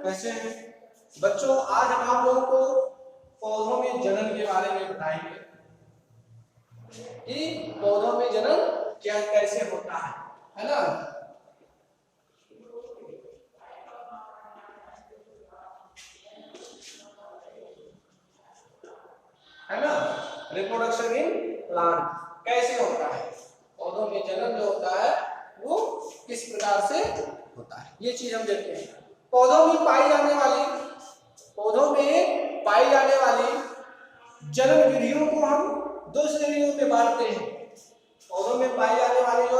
कैसे हैं बच्चों? आज हम आप लोगों को पौधों में जनन के बारे में बताएंगे कि पौधों में जनन क्या कैसे होता है ना? है ना? रिप्रोडक्शन इन प्लांट कैसे होता है, पौधों में जनन जो होता है वो किस प्रकार से होता है, ये चीज हम देखते हैं। पौधों में पाई जाने वाली जनन विधियों को हम दो श्रेणियों में बांटते हैं। पौधों में पाई जाने वाली जो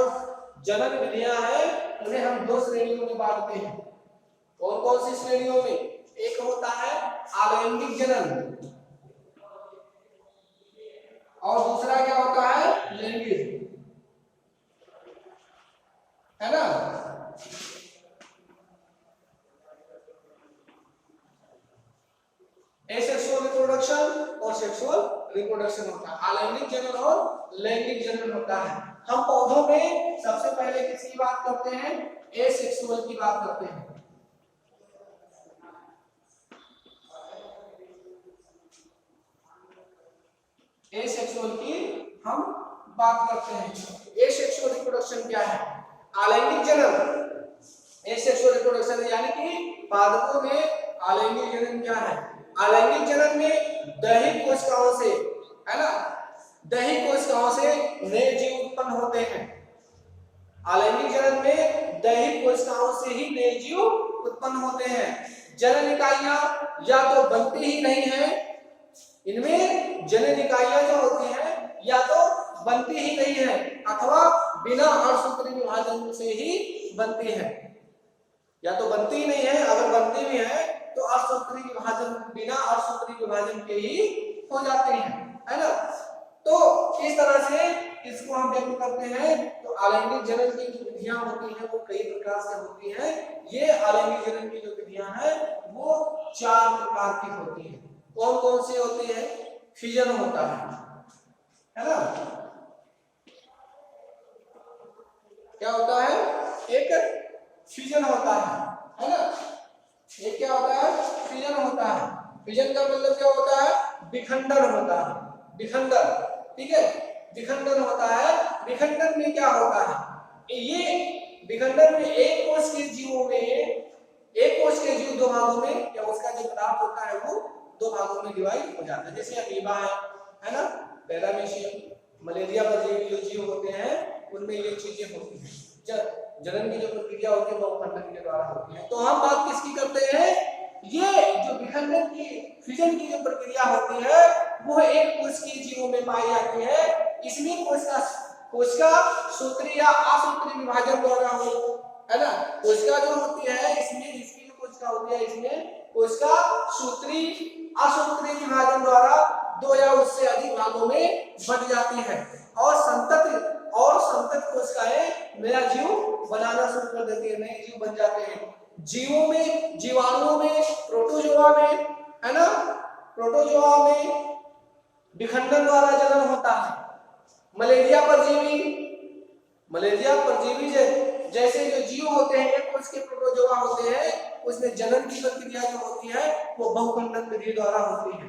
जनन विधियां हैं उन्हें हम दो श्रेणियों में बांटते हैं। कौन कौन सी श्रेणियों में? एक होता है आलैंगिक जनन और दूसरा क्या होता है? लैंगिक, है ना? एसेक्सुअल रिप्रोडक्शन और सेक्सुअल रिप्रोडक्शन होता है, आलैंगिक जनन और लैंगिक जनन होता है। हम पौधों में सबसे पहले किसकी बात करते हैं? एसेक्सुअल की बात करते हैं। एसेक्सुअल की हम बात करते हैं। एसेक्सुअल रिप्रोडक्शन क्या है? आलैंगिक जनन, एसेक्सुअल रिप्रोडक्शन यानी कि पादपों में आलैंगिक जनन क्या है? आलैंगिक जनन में दैहिक कोशिकाओं से, है ना, दैहिक कोशिकाओं से नए जीव उत्पन्न होते हैं। आलैंगिक जनन में दैहिक कोशिकाओं से ही नए जीव उत्पन्न होते हैं। जनन इकाइयां या तो बनती ही नहीं है, इनमें जनन इकाइयां जो होती हैं या तो बनती ही नहीं है अथवा बिना अर्धसूत्री विभाजन से ही बनती है। या तो बनती ही नहीं है, अगर बनती भी है तो अर्धसूत्री विभाजन, बिना अर्धसूत्री विभाजन के ही हो जाती है ना? तो इस तरह से इसको हम व्यक्त करते हैं। तो आलैंगिक जनन की जो विधियां होती हैं वो कई प्रकार से होती हैं। ये आलैंगिक जनन की जो विधियां हैं वो 4 प्रकार की होती हैं। कौन कौन सी होती है? फिजन होता है ना? क्या होता है? एक फिजन होता है ना? ये क्या होता है? फिजन होता है। फिजन का मतलब क्या होता है? विखंडन होता है, विखंडन, ठीक है? विखंडन होता है। विखंडन में क्या होता है? ये विखंडन में एक कोष के जीवों में, एक कोष के जीव दो भागों में, या उसका जो पदार्थ होता है वो दो भागों में डिवाइड हो जाता है। जैसे अमीबा है ना, पैरामीशियम, मलेरिया परजीवी जो जीव होते हैं उनमें ये चीजें होती हैं। जनन की जो प्रक्रिया होती है वो विखंडन के द्वारा होती है। तो हम बात किसकी करते हैं? ये जो विखंडन की, फिजन की जो प्रक्रिया होती है वो एक कोश के जीवों में पाई जाती है। इसमें कोशिका सूत्री या असूत्री विभाजन द्वारा हो, है ना? कोशिका जो होती है इसमें, इसकी जो कोशिका होती है इसमें कोशिका सूत्री असूत्री विभाजन द्वारा दो या उससे अधिक भागों में बट जाती है और संतत कोशिकाएं नया जीव बनाना शुरू कर देती है, नए जीव बन जाते हैं। जीवों में, जीवाणुओं में, प्रोटोजोआ में, है ना, प्रोटोजोआ में विखंडन द्वारा जनन होता है। मलेरिया परजीवी जैसे जो जीव होते हैं, एक कोश के प्रोटोजोआ होते हैं, उसमें जनन की प्रक्रिया जो होती है वो बहुखंडन विधि द्वारा होती है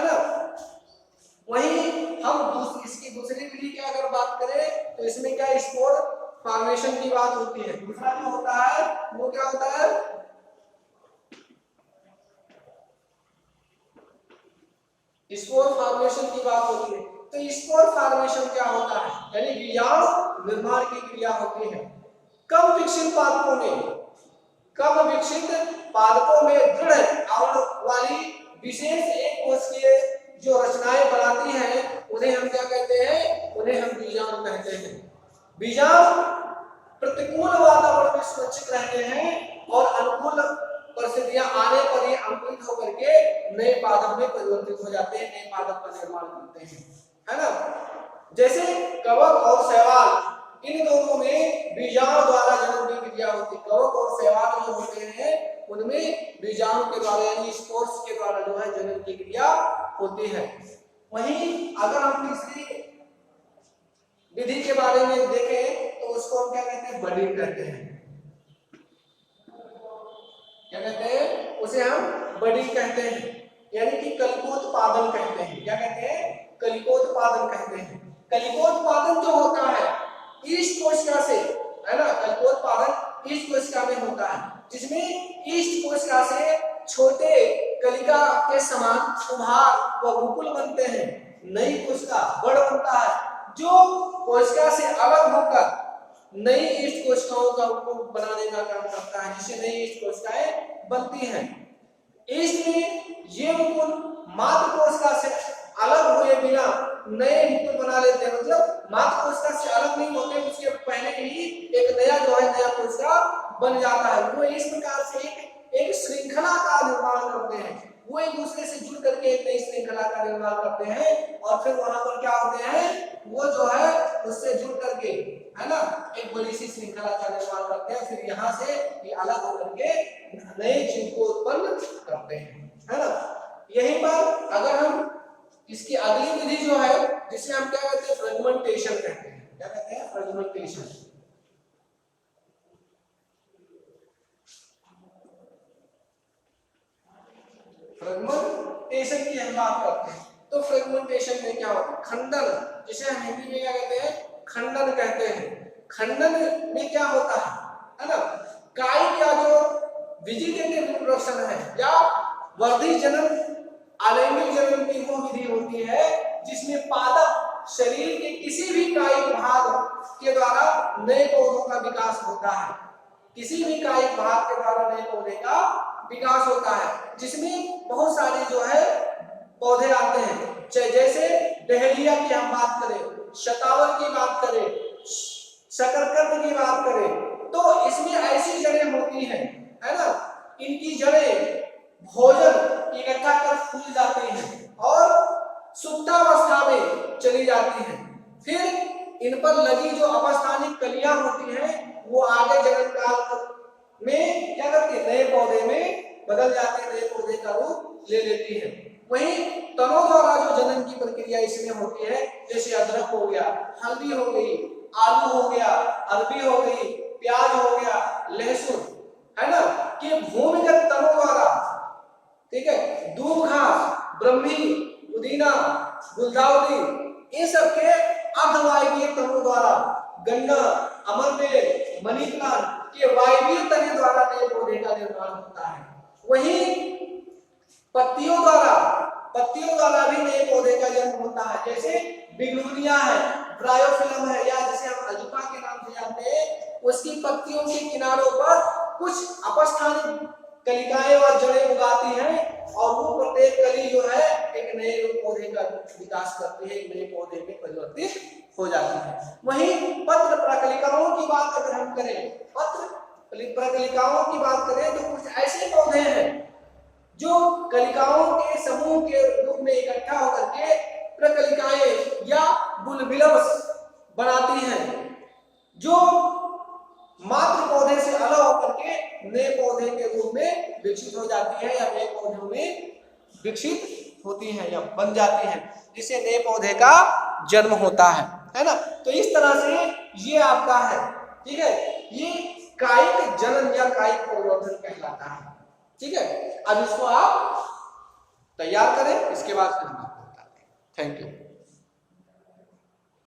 ना? वहीं हम इसकी दूसरी विधि की अगर बात करें तो इसमें क्या स्पोर फॉर्मेशन की बात होती है। दूसरा जो होता है वो क्या होता है? स्पोर फॉर्मेशन की बात होती है। तो स्पोर फॉर्मेशन क्या होता है? यानी बीजाणु निर्माण की क्रिया होती है। कम विकसित पादपों में दृढ़ आवरण वाली विशेष एक कोशिकीय जो रचनाएं बनाती हैं उन्हें हम क्या कहते हैं? उन्हें हम बीजाणु कहते हैं। बीजाणु प्रतिकूल वातावरण में सुरक्षित रहते हैं और अनुकूल परिस्थितियां आने पर ये अंकुरित होकर के नए पादप में परिवर्तित हो जाते हैं, नए पादप का निर्माण करते हैं, है ना? जैसे कवक और शैवाल, इन दोनों में बीजाणु द्वारा जनन की क्रिया होती है। कवक और शैवाल जो होते हैं उनमें बीजाणु के द्वारा यानी स्पोर्स के द्वारा जो है जनन की क्रिया होती है। वहीं अगर हम तीसरी विधि के बारे में देखें तो उसको हम क्या कहते हैं? बडिंग कहते हैं। क्या कहते हैं? उसे हम बडिंग कहते हैं, यानी कि कलिकोत्पादन कहते हैं। क्या कहते हैं? कलिकोत्पादन कहते हैं। कलिकोत्पादन जो होता है ईस्ट कोशिका से, है ना, कलिकोत्पादन ईस्ट कोशिका में होता है, जिसमें ईस्ट कोशिका से छोटे कलिका के समान उभार व मुकुल बनते हैं। नई कोशिका बड़ बनता है, जो कोशिका से अलग होकर नई ईस्ट कोशिकाओं का बनाने का काम करता है, जिससे नई ईस्ट कोशिकाएं बनती हैं। ईस्ट में ये मुकुल मात्र कोशिका से अलग हुए बिना नए मुकुल बना लेते हैं, मतलब मात्र कोशिका से अलग नहीं होते, उसके पहले ही एक नया जो है नया कोशिका बन जाता है। वो इस प्रकार से एक श्रृंखला का निर्माण करते हैं, वो एक दूसरे से जुड़ करके एक नई श्रृंखला का निर्माण करते हैं, और फिर वहां पर क्या होते हैं, वो जो है उससे जुड़ करके, है ना, एक बड़ी सी श्रृंखला का निर्माण करते हैं। फिर यहाँ से ये अलग होकर के नए जीव को उत्पन्न करते हैं, है ना। यहीं पर अगर हम इसकी अगली विधि जो है, जिसे हम क्या कहते हैं, फ्रेगमेंटेशन कहते हैं। क्या कहते हैं? फ्रेगमेंटेशन। फ्रेगमेंटेशन की हम बात करते हैं, तो फ्रेगमेंटेशन में क्या होता है? खंडन, जिसे हम हिंदी में क्या कहते हैं? खंडन कहते हैं। खंडन में क्या होता है ना, काई का जो वेजिटेटिव रिप्रोडक्शन है या वर्धी जनन, अलैंगिक जनन की वो विधि होती है जिसमें पादप शरीर के किसी भी कायिक भाग के द्वारा नए पौधों का विकास होता है। किसी भी कायिक भाग के द्वारा नए पौधे का विकास होता है, जिसमें बहुत सारे जो है पौधे आते हैं। जैसे डहेलिया की हम बात करें, शतावर की बात करें, शकरकंद की बात करें, तो इसमें ऐसी जड़ें होती हैं, है ना, इनकी जड़ें भोजन इकट्ठा कर फूल जाती हैं और सुप्तावस्था में चली जाती हैं। फिर इन पर लगी जो अपस्थानिक कलियां होती हैं, वो आगे जनन काल में क्या करती है? नए पौधे में बदल जाते हैं, नए पौधे का रूप ले लेती है। वहीं तनों द्वारा जो जनन की प्रक्रिया इसमें होती है, जैसे अदरक हो गया, हल्दी हो गई, आलू हो गया, अरबी हो गई, प्याज हो गया, लहसुन, है ना, कि भूमिगत तनों द्वारा, ठीक है, दूब घास, ब्रह्मी, पुदीना, गुलदाउदी, इन सब के अर्धवायवीय तनों द्वारा, गन्ना, अमरबेल, मनी प्लांट के वायवीय तने द्वारा नए पौधे का निर्माण होता है। वहीं पत्तियों द्वारा भी नए पौधे का जन्म होता है। जैसे बिग्नोनिया है, ब्रायोफिलम है, या जिसे हम अजुका के नाम से जानते हैं, उसकी पत्तियों के किनारों पर कुछ अपस्थानिक कलिकाएं और जड़ें उगाती हैं, और वो प्रत्येक कली जो है एक नए पौधे का विकास करती है, एक नए पौधे में परिवर्तित हो जाती है। वहीं पत्र प्रकलिकाओं की बात अगर हम करें, पत्र प्रकलिकाओं की बात करें, तो कुछ ऐसे पौधे हैं जो कलिकाओं के समूह के रूप में इकट्ठा होकर के प्रकलिकाएं या बुलबिलस बनाती हैं, जो मात्र पौधे से अलग होकर के नए पौधे के रूप में विकसित हो जाती है, या नए पौधों में विकसित होती हैं या बन जाती हैं, जिससे नए पौधे का जन्म होता है ना। तो इस तरह से ये आपका है, ठीक है, ये कायिक जनन या कायिक परिवर्तन कहलाता है। ठीक है, अब इसको आप तैयार करें, इसके बाद फिर हम आपको बताते हैं। Thank you.